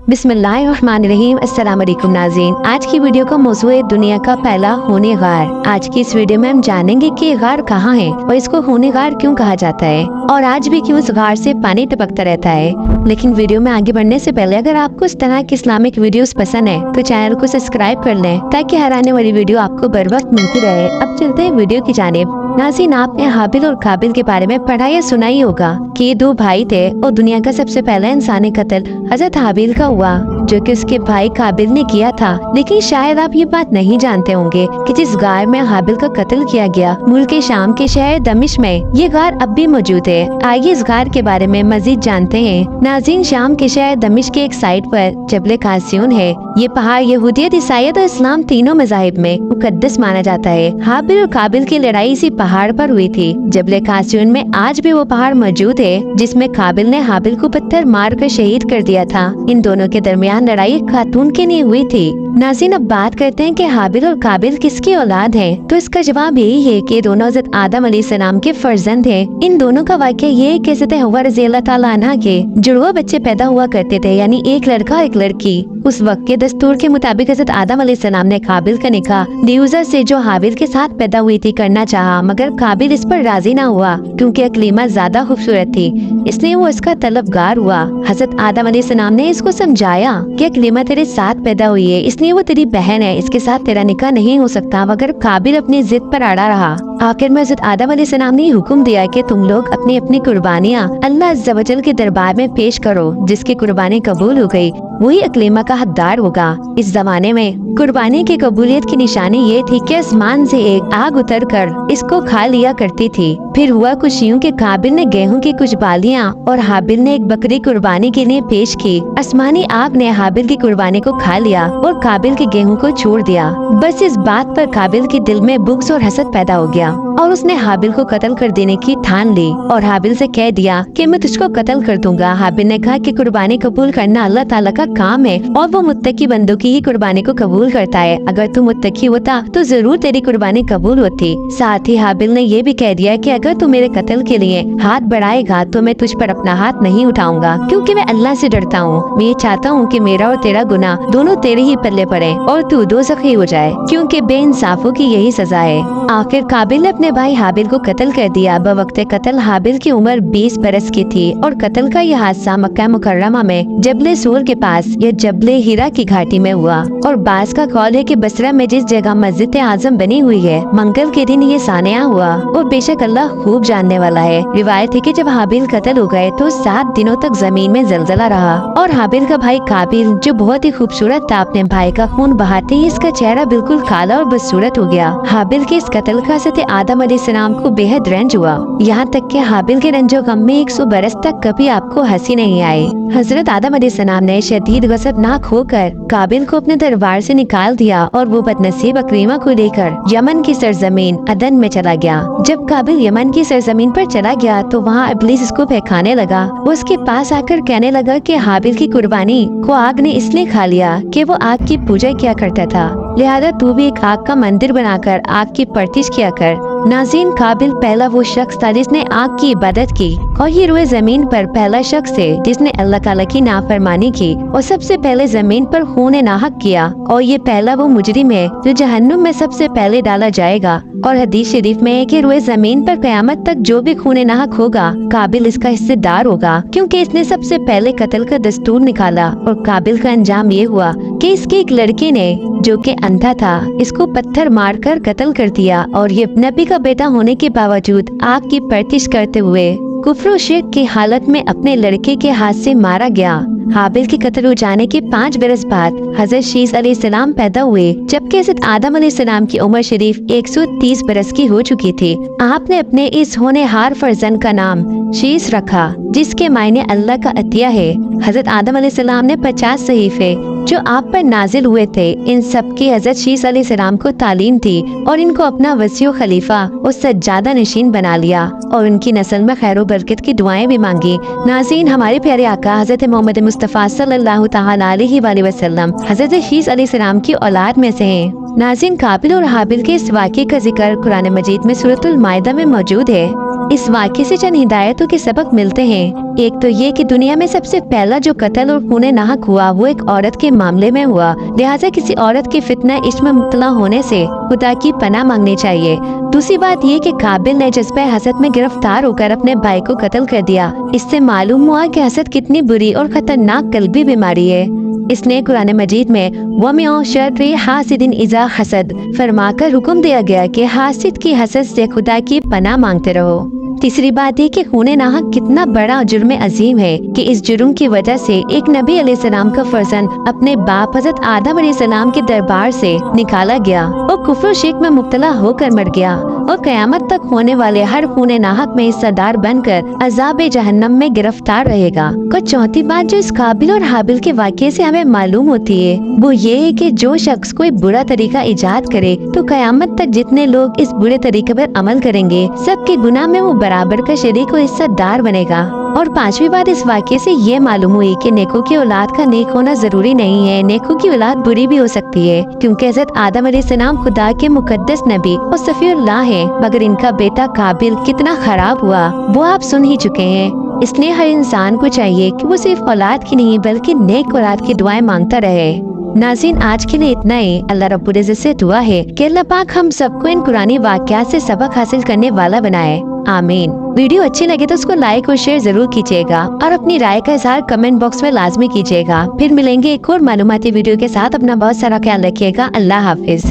बिस्मिल्लाहिर्रहमानिर्रहीम। अस्सलाम वालेकुम नाज़रीन, आज की वीडियो का मौजू है दुनिया का पहला होने गार। आज की इस वीडियो में हम जानेंगे कि ये गार कहाँ है और इसको होने गार क्यों कहा जाता है और आज भी क्यों इस गार से पानी टपकता रहता है। लेकिन वीडियो में आगे बढ़ने से पहले अगर आपको इस तरह की इस्लामिक वीडियोस पसंद है तो चैनल को सब्सक्राइब कर लें ताकि हर आने वाली वीडियो आपको बर वक्त मिलती रहे। अब चलते हैं वीडियो की जानिब। नाज़रीन, आपने हाबिल और काबिल के बारे में पढ़ा या सुना ही होगा कि ये दो भाई थे और दुनिया का सबसे पहला इंसानी कत्ल हजरत हाबिल का हुआ जो कि उसके भाई काबिल ने किया था। लेकिन शायद आप ये बात नहीं जानते होंगे कि जिस गार में हाबिल का कत्ल किया गया मुल्क के शाम के शहर दमिश्क में ये गार अब भी मौजूद है। आइए इस गार के बारे में मजीद जानते हैं। नाज़रीन, शाम के शहर दमिश्क के एक साइड पर जबल कासियून है। ये पहाड़ यहूदियत, ईसाईयत और इस्लाम तीनों मज़ाहिब में मुकद्दस माना जाता है। हाबिल और काबिल की लड़ाई इसी पहाड़ पर हुई थी। जबल कासियून में आज भी वो पहाड़ मौजूद है जिसमें काबिल ने हाबिल को पत्थर मार कर शहीद कर दिया था। इन दोनों के दरमियान लड़ाई खातून के लिए हुई थी। नाज़रीन, अब बात करते हैं कि हाबिल और काबिल किसकी औलाद हैं। तो इसका जवाब यही है कि दोनों हज़रत आदम अलैहिस्सलाम के फर्जंद हैं। इन दोनों का वाक़या ये है कि हज़रत हव्वा रज़ियल्लाहु ताला अन्हा के जुड़वा बच्चे पैदा हुआ करते थे, यानी एक लड़का एक लड़की। उस वक्त के दस्तूर के मुताबिक हज़रत आदम अलैहिस्सलाम ने काबिल का निकाह दियूजा से जो हाबिल के साथ पैदा हुई थी करना चाहा, मगर काबिल इस पर राजी ना हुआ क्योंकि अकलीमा ज्यादा खूबसूरत थी, इसलिए वो इसका तलबगार हुआ। हज़रत आदम अलैहिस्सलाम ने इसको समझाया कि अकलीमा तेरे साथ पैदा हुई है, इसलिए वो तेरी बहन है, इसके साथ तेरा निकाह नहीं हो सकता। मगर काबिल अपनी जिद पर अड़ा रहा। आखिर में हज़रत आदम अलैहिस्सलाम ने हुक्म दिया कि तुम लोग अपनी अपनी कुर्बानियाँ अल्लाह अज़्ज़ा वजल के दरबार में पेश करो। जिसकी कुर्बानी कबूल हो गई वही अकलीमा का हकदार होगा। इस जमाने में कुर्बानी की कबूलियत की निशानी ये थी कि आसमान से एक आग उतर कर इसको खा लिया करती थी। फिर हुआ कुछ यूं कि काबिल ने गेहूं की कुछ बालियां और हाबिल ने एक बकरी कुर्बानी के लिए पेश की। आसमानी आग ने हाबिल की कुर्बानी को खा लिया और काबिल के गेहूं को छोड़ दिया। बस इस बात पर काबिल के दिल में बुग़्ज़ और हसद पैदा हो गया और उसने हाबिल को कत्ल कर देने की ठान ली और हाबिल से कह दिया कि मैं तुझको कत्ल कर दूंगा। हाबिल ने कहा कि कुर्बानी कबूल करना अल्लाह ताला का काम है और वो मुत्तकी बंदों की ही कुर्बानी को कबूल करता है। अगर तू मुत्तकी होता तो जरूर तेरी कुर्बानी कबूल होती। साथ ही हाबिल ने ये भी कह दिया कि अगर तू मेरे कत्ल के लिए हाथ बढ़ाएगा तो मैं तुझ पर अपना हाथ नहीं उठाऊंगा क्योंकि मैं अल्लाह से डरता हूँ। मैं ये चाहता हूँ कि मेरा और तेरा गुनाह दोनों तेरे ही पल्ले पड़े और तू दोज़खी हो जाए क्योंकि बेइंसाफों की यही सजा है। आखिर काबिल ने अपने भाई हाबिल को कत्ल कर दिया। बवक्त कत्ल हाबिल की उम्र 20 बरस की थी और कत्ल का यह हादसा मक्का मुकर्रमा में जबल सूर के पास या जबल हीरा की घाटी में हुआ। और बास का कौल है कि बसरा में जिस जगह मस्जिद आजम बनी हुई है मंगल के दिन ये सानिया हुआ और बेशक अल्लाह खूब जानने वाला है। रिवायत है कि जब हाबिल कत्ल हो गए तो 7 दिनों तक जमीन में जलजला रहा और हाबिल का भाई काबिल जो बहुत ही खूबसूरत था अपने भाई का खून बहाते ही इसका चेहरा बिल्कुल काला और बदसूरत हो गया। हाबिल के इस कत्ल का हज़रत आदम अलैहिस्सलाम को बेहद रंज हुआ, यहाँ तक कि हाबिल के रंजो गम में 100 बरस तक कभी आपको हंसी नहीं आई। हज़रत आदम अलैहिस्सलाम ने शदीद गज़बनाक होकर काबिल को अपने दरबार से निकाल दिया और वो बदनसीब अकरीमा को लेकर यमन की सरजमीन अदन में चला गया। जब काबिल यमन की सरजमीन पर चला गया तो वहाँ इब्लीस इसको बहकाने लगा। वो उसके पास आकर कहने लगा कि हाबिल की कुर्बानी को आग ने इसलिए खा लिया कि वो आग की पूजा किया करता था, लिहाजा तू भी एक आग का मंदिर बनाकर आग की परतिश किया कर। नाज़रीन, काबिल पहला वो शख्स था जिसने आग की इबादत की और ये रोए जमीन पर पहला शख्स है जिसने अल्लाह ताला की नाफरमानी की और सबसे पहले जमीन पर खून नाहक किया और ये पहला वो मुजरिम है जो जहन्नुम में सबसे पहले डाला जाएगा। और हदीस शरीफ में है कि रोए जमीन पर कयामत तक जो भी खून नाहक होगा काबिल इसका हिस्सेदार होगा क्योंकि इसने सबसे पहले कत्ल का दस्तूर निकाला। और काबिल का अंजाम ये हुआ कि इसके एक लड़के ने जो कि अंधा था इसको पत्थर मारकर कत्ल कर दिया और ये नबी का बेटा होने के बावजूद आग की परतिश करते हुए कुफ्र और शिर्क की हालत में अपने लड़के के हाथ से मारा गया। हाबिल के कत्ल हो जाने के 5 बरस बाद हज़रत शीस अलैहिस्सलाम पैदा हुए जबकि हज़रत आदम अलैहिस्सलाम की उम्र शरीफ 130 बरस की हो चुकी थी। आपने अपने इस होनेहार फर्जंद का नाम शीस रखा जिसके मायने अल्लाह का अतिया है। हज़रत आदम अलैहिस्सलाम ने 50 सहीफे जो आप पर नाजिल हुए थे इन सब की हज़रत शीस अलैहिस्सलाम को तालीम थी और इनको अपना वसीय खलीफा और सज्जादा नशीन बना लिया और उनकी नस्ल में खैर बरकत की दुआएं भी मांगी। नाज़रीन, हमारे प्यारे आका हज़रत मोहम्मद मुस्तफ़ा सल्लल्लाहु तआला अलैहि वसल्लम हज़रत शीस अलैहिस्सलाम की औलाद में से हैं। नाज़रीन, काबिल और हाबिल के इस वाक़े का जिक्र कुरान मजीद में सूरतुल माइदा में मौजूद है। इस वाक़ये से चंद हिदायतों के सबक मिलते हैं। एक तो ये कि दुनिया में सबसे पहला जो कत्ल और खून नाहक हुआ वो एक औरत के मामले में हुआ, लिहाजा किसी औरत के फितना इश्क में मुब्तला होने से खुदा की पनाह मांगनी चाहिए। दूसरी बात ये कि काबिल ने जज्बे हसद में गिरफ्तार होकर अपने भाई को कत्ल कर दिया। इससे मालूम हुआ कि हसद कितनी बुरी और खतरनाक कल्बी बीमारी है। इसलिए कुरान मजीद में वमिन शर्रि हासिदिन इज़ा हसद फरमाकर हुक्म दिया गया कि हासिद की हसद से खुदा की पनाह मांगते रहो। तीसरी बात ये कि खून नाहक कितना बड़ा जुर्म अजीम है कि इस जुर्म की वजह से एक नबी अलैहिस्सलाम का फर्जंद अपने बाप हज़रत आदम अलैहिस्सलाम के दरबार से निकाला गया और कुफ्र शिर्क में मुब्तला होकर मर गया और क़यामत तक होने वाले हर खून नाहक में हिस्सेदार बनकर अज़ाब जहन्नम में गिरफ्तार रहेगा। और चौथी बात जो इस काबिल और हाबिल के वाक़ये से हमें मालूम होती है वो ये है कि जो शख्स कोई बुरा तरीका इजाद करे तो क़यामत तक जितने लोग इस बुरे तरीके पर अमल करेंगे सबके गुनाह में वो बराबर का शरीक और हिस्सेदार बनेगा। और पांचवी बात इस वाक़ये से ये मालूम हुई कि नेकों की औलाद का नेक होना जरूरी नहीं है, नेकों की औलाद बुरी भी हो सकती है, क्योंकि हज़रत आदम अलैहिस्सलाम खुदा के मुकद्दस नबी और सफ़ीउल्लाह है, मगर इनका बेटा काबिल कितना खराब हुआ वो आप सुन ही चुके हैं। इसलिए हर इंसान को चाहिए कि वो सिर्फ औलाद की नहीं बल्कि नेक औलाद की दुआएं मांगता रहे। नाज़रीन, आज के लिए इतना ही। अल्लाह रब्बुल इज़्ज़त से दुआ है कि अल्लाह पाक हम सबको इन कुरानी वाक़यात से सबक हासिल करने वाला बनाए। आमीन। वीडियो अच्छी लगे तो उसको लाइक और शेयर जरूर कीजिएगा और अपनी राय का इज़हार कमेंट बॉक्स में लाजमी कीजिएगा। फिर मिलेंगे एक और मालूमाती वीडियो के साथ। अपना बहुत सारा ख्याल रखिएगा। अल्लाह हाफिज।